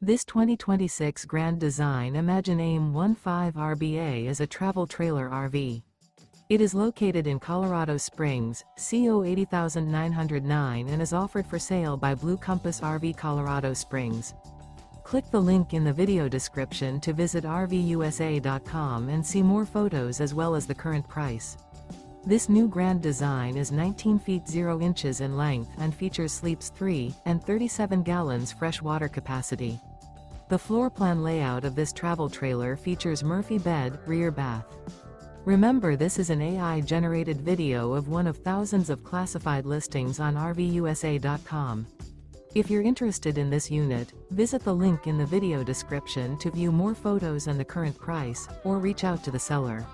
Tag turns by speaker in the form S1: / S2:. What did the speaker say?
S1: This 2026 Grand Design Imagine AIM-15 RBA is a travel trailer RV. It is located in Colorado Springs, CO 80909 and is offered for sale by Blue Compass RV Colorado Springs. Click the link in the video description to visit RVUSA.com and see more photos as well as the current price. This new Grand Design is 19 feet 0 inches in length and features sleeps 3 and 37 gallons fresh water capacity. The floor plan layout of this travel trailer features Murphy bed, rear bath. Remember, this is an AI-generated video of one of thousands of classified listings on RVUSA.com. If you're interested in this unit, visit the link in the video description to view more photos and the current price, or reach out to the seller.